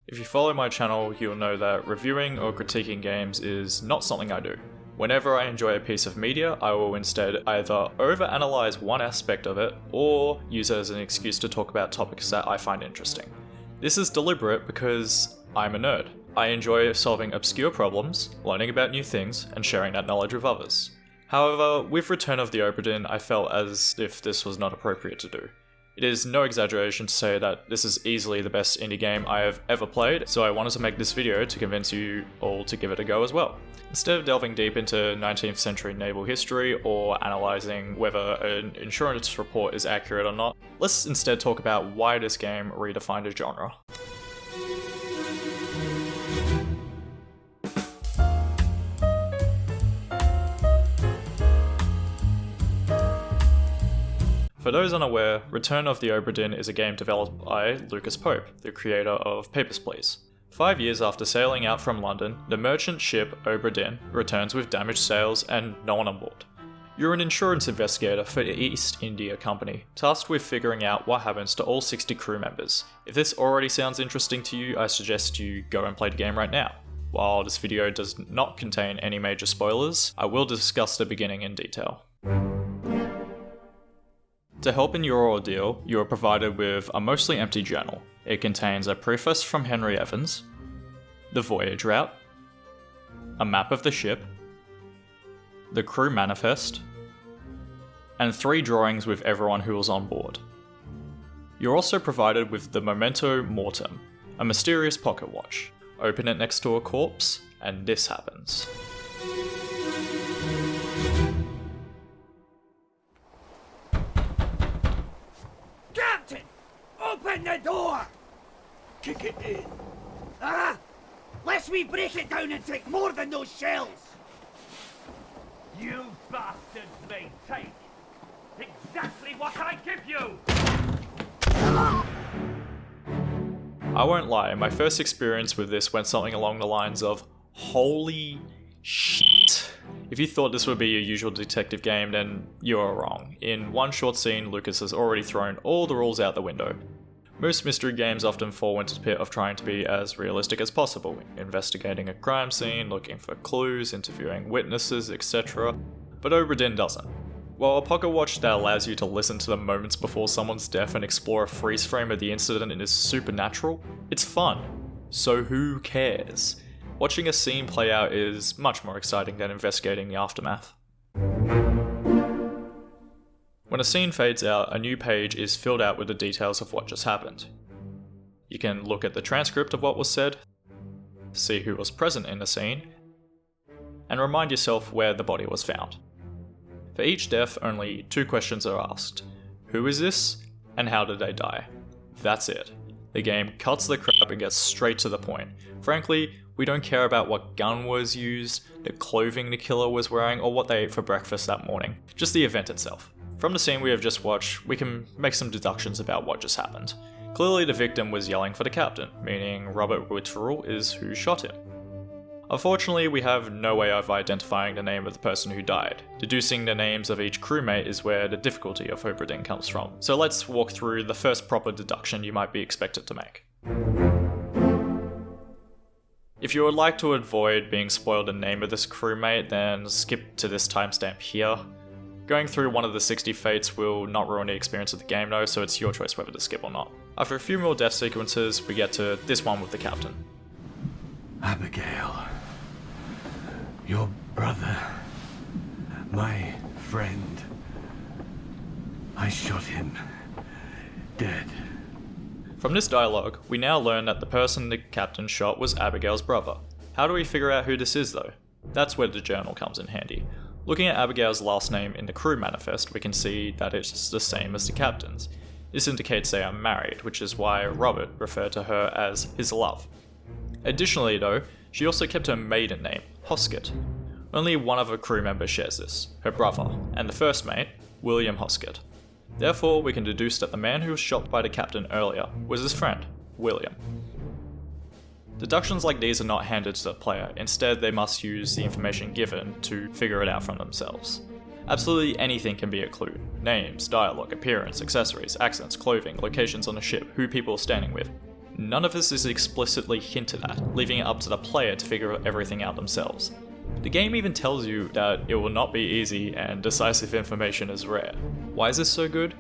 If you follow my channel, you'll know that reviewing or critiquing games is not something I do. Whenever I enjoy a piece of media, I will instead either overanalyze one aspect of it or use it as an excuse to talk about topics that I find interesting. This is deliberate because I'm a nerd. I enjoy solving obscure problems, learning about new things, and sharing that knowledge with others. However, with Return of the Obra Dinn, I felt as if this was not appropriate to do. It is no exaggeration to say that this is easily the best indie game I have ever played, so I wanted to make this video to convince you all to give it a go as well. Instead of delving deep into 19th century naval history or analysing whether an insurance report is accurate or not, let's instead talk about why this game redefined a genre. For those unaware, Return of the Obra Dinn is a game developed by Lucas Pope, the creator of Papers, Please. 5 years after sailing out from London, the merchant ship Obra Dinn returns with damaged sails and no one on board. You're an insurance investigator for the East India Company, tasked with figuring out what happens to all 60 crew members. If this already sounds interesting to you, I suggest you go and play the game right now. While this video does not contain any major spoilers, I will discuss the beginning in detail. To help in your ordeal, you are provided with a mostly empty journal. It contains a preface from Henry Evans, the voyage route, a map of the ship, the crew manifest, and 3 drawings with everyone who was on board. You're also provided with the Memento Mortem, a mysterious pocket watch. Open it next to a corpse, and this happens. Open the door! Kick it in. Lest we break it down and take more than those shells! You bastards may take exactly what I give you! I won't lie, my first experience with this went something along the lines of, holy shit. If you thought this would be your usual detective game, then you are wrong. In one short scene, Lucas has already thrown all the rules out the window. Most mystery games often fall into the pit of trying to be as realistic as possible, investigating a crime scene, looking for clues, interviewing witnesses, etc. But Obra Dinn doesn't. While a pocket watch that allows you to listen to the moments before someone's death and explore a freeze frame of the incident is supernatural, it's fun. So who cares? Watching a scene play out is much more exciting than investigating the aftermath. When a scene fades out, a new page is filled out with the details of what just happened. You can look at the transcript of what was said, see who was present in the scene, and remind yourself where the body was found. For each death, only 2 questions are asked. Who is this, and how did they die? That's it. The game cuts the crap and gets straight to the point. Frankly, we don't care about what gun was used, the clothing the killer was wearing, or what they ate for breakfast that morning. Just the event itself. From the scene we have just watched, we can make some deductions about what just happened. Clearly the victim was yelling for the captain, meaning Robert Witterell is who shot him. Unfortunately, we have no way of identifying the name of the person who died. Deducing the names of each crewmate is where the difficulty of Obra Dinn comes from. So let's walk through the first proper deduction you might be expected to make. If you would like to avoid being spoiled the name of this crewmate, then skip to this timestamp here. Going through one of the 60 fates will not ruin the experience of the game though, so it's your choice whether to skip or not. After a few more death sequences, we get to this one with the captain. Abigail, your brother, my friend, I shot him dead. From this dialogue, we now learn that the person the captain shot was Abigail's brother. How do we figure out who this is though? That's where the journal comes in handy. Looking at Abigail's last name in the crew manifest, we can see that it's the same as the captain's. This indicates they are married, which is why Robert referred to her as his love. Additionally though, she also kept her maiden name, Hoskett. Only one of her crew members shares this, her brother, and the first mate, William Hoskett. Therefore, we can deduce that the man who was shot by the captain earlier was his friend, William. Deductions like these are not handed to the player, instead they must use the information given to figure it out from themselves. Absolutely anything can be a clue. Names, dialogue, appearance, accessories, accents, clothing, locations on a ship, who people are standing with. none of this is explicitly hinted at, leaving it up to the player to figure everything out themselves. The game even tells you that it will not be easy and decisive information is rare. Why is this so good?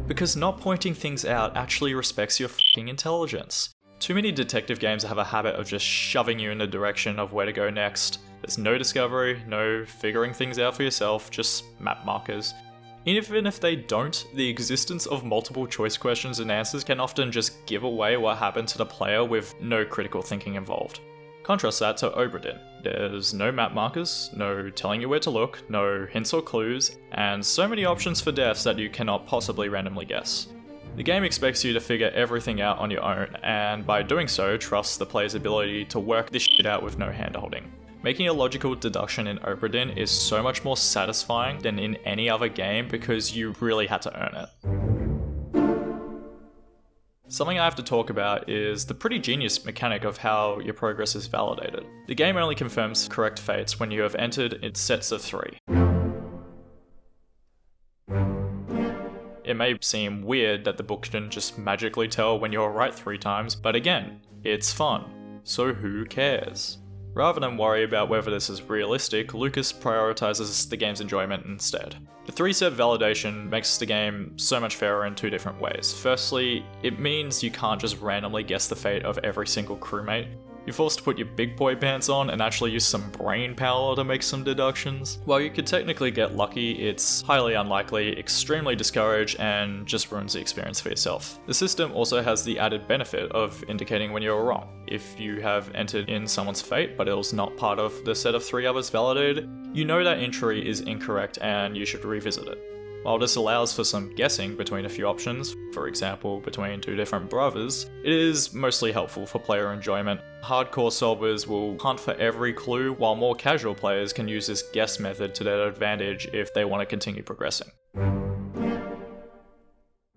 Because not pointing things out actually respects your f***ing intelligence. Too many detective games have a habit of just shoving you in the direction of where to go next. There's no discovery, no figuring things out for yourself, just map markers. Even if they don't, the existence of multiple choice questions and answers can often just give away what happened to the player with no critical thinking involved. Contrast that to Obra Dinn. There's no map markers, no telling you where to look, no hints or clues, and so many options for deaths that you cannot possibly randomly guess. The game expects you to figure everything out on your own, and by doing so, trusts the player's ability to work this shit out with no handholding. Making a logical deduction in Obra Dinn is so much more satisfying than in any other game because you really had to earn it. Something I have to talk about is the pretty genius mechanic of how your progress is validated. The game only confirms correct fates when you have entered in sets of 3. It may seem weird that the book can just magically tell when you're right 3 times, but again, it's fun, so who cares? Rather than worry about whether this is realistic, Lucas prioritizes the game's enjoyment instead. The 3-set validation makes the game so much fairer in 2 different ways. Firstly, it means you can't just randomly guess the fate of every single crewmate. You're forced to put your big boy pants on and actually use some brain power to make some deductions. While you could technically get lucky, it's highly unlikely, extremely discouraged, and just ruins the experience for yourself. The system also has the added benefit of indicating when you're wrong. If you have entered in someone's fate, but it was not part of the set of 3 others validated, you know that entry is incorrect and you should revisit it. While this allows for some guessing between a few options, for example between 2 different brothers, it is mostly helpful for player enjoyment. Hardcore solvers will hunt for every clue, while more casual players can use this guess method to their advantage if they want to continue progressing.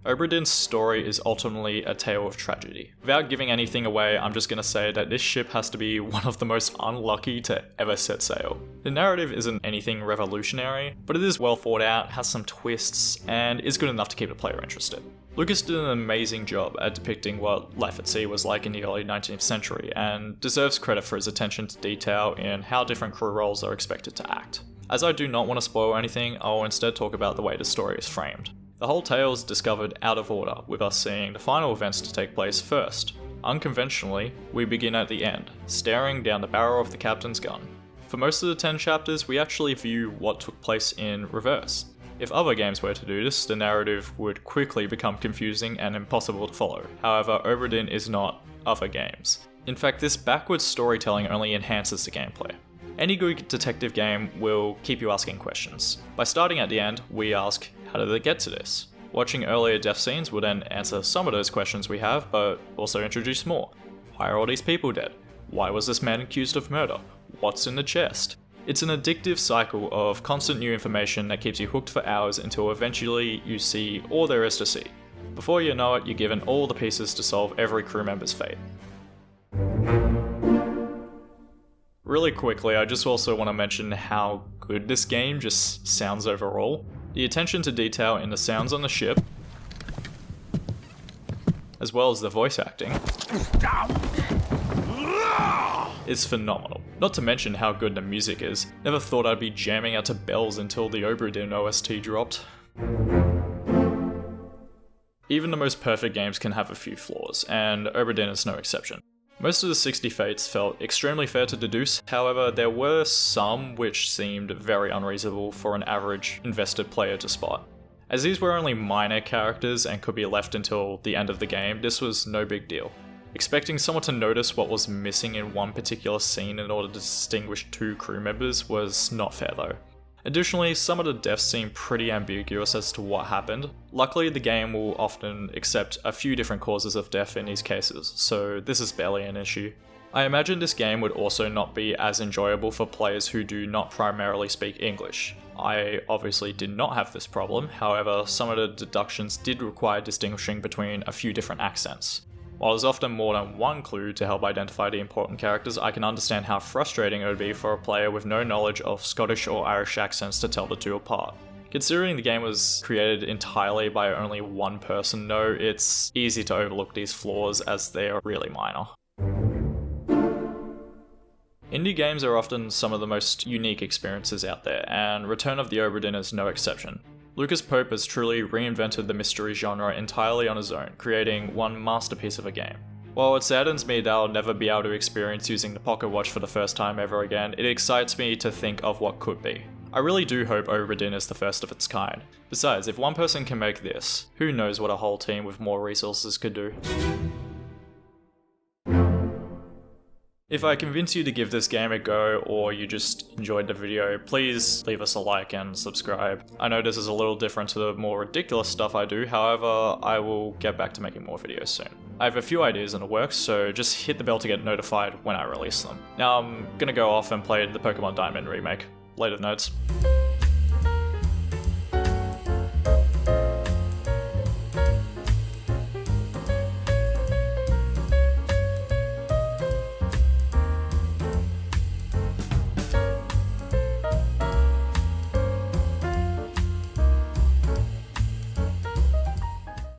Obra Dinn's story is ultimately a tale of tragedy. Without giving anything away, I'm just going to say that this ship has to be one of the most unlucky to ever set sail. The narrative isn't anything revolutionary, but it is well thought out, has some twists, and is good enough to keep the player interested. Lucas did an amazing job at depicting what life at sea was like in the early 19th century, and deserves credit for his attention to detail in how different crew roles are expected to act. As I do not want to spoil anything, I will instead talk about the way the story is framed. The whole tale is discovered out of order, with us seeing the final events to take place first. Unconventionally, we begin at the end, staring down the barrel of the captain's gun. For most of the 10 chapters, we actually view what took place in reverse. If other games were to do this, the narrative would quickly become confusing and impossible to follow. However, Obra Dinn is not other games. In fact, this backwards storytelling only enhances the gameplay. Any good detective game will keep you asking questions. By starting at the end, we ask, how did it get to this? Watching earlier death scenes will then answer some of those questions we have, but also introduce more. Why are all these people dead? Why was this man accused of murder? What's in the chest? It's an addictive cycle of constant new information that keeps you hooked for hours until eventually you see all there is to see. Before you know it, you're given all the pieces to solve every crew member's fate. Really quickly, I just also want to mention how good this game just sounds overall. The attention to detail in the sounds on the ship, as well as the voice acting, is phenomenal. Not to mention how good the music is. Never thought I'd be jamming out to bells until the Obra Dinn OST dropped. Even the most perfect games can have a few flaws, and Obra Dinn is no exception. Most of the 60 fates felt extremely fair to deduce, however there were some which seemed very unreasonable for an average invested player to spot. As these were only minor characters and could be left until the end of the game, this was no big deal. Expecting someone to notice what was missing in one particular scene in order to distinguish 2 crew members was not fair though. Additionally, some of the deaths seem pretty ambiguous as to what happened. Luckily, the game will often accept a few different causes of death in these cases, so this is barely an issue. I imagine this game would also not be as enjoyable for players who do not primarily speak English. I obviously did not have this problem, however, some of the deductions did require distinguishing between a few different accents. While there's often more than one clue to help identify the important characters, I can understand how frustrating it would be for a player with no knowledge of Scottish or Irish accents to tell the 2 apart. Considering the game was created entirely by only one person though, it's easy to overlook these flaws as they are really minor. Indie games are often some of the most unique experiences out there, and Return of the Obra Dinn is no exception. Lucas Pope has truly reinvented the mystery genre entirely on his own, creating one masterpiece of a game. While it saddens me that I'll never be able to experience using the Pocket Watch for the first time ever again, it excites me to think of what could be. I really do hope Obra Dinn is the first of its kind. Besides, if one person can make this, who knows what a whole team with more resources could do. If I convince you to give this game a go, or you just enjoyed the video, please leave us a like and subscribe. I know this is a little different to the more ridiculous stuff I do, however, I will get back to making more videos soon. I have a few ideas in the works, so just hit the bell to get notified when I release them. Now I'm gonna go off and play the Pokemon Diamond remake. Later, nerds.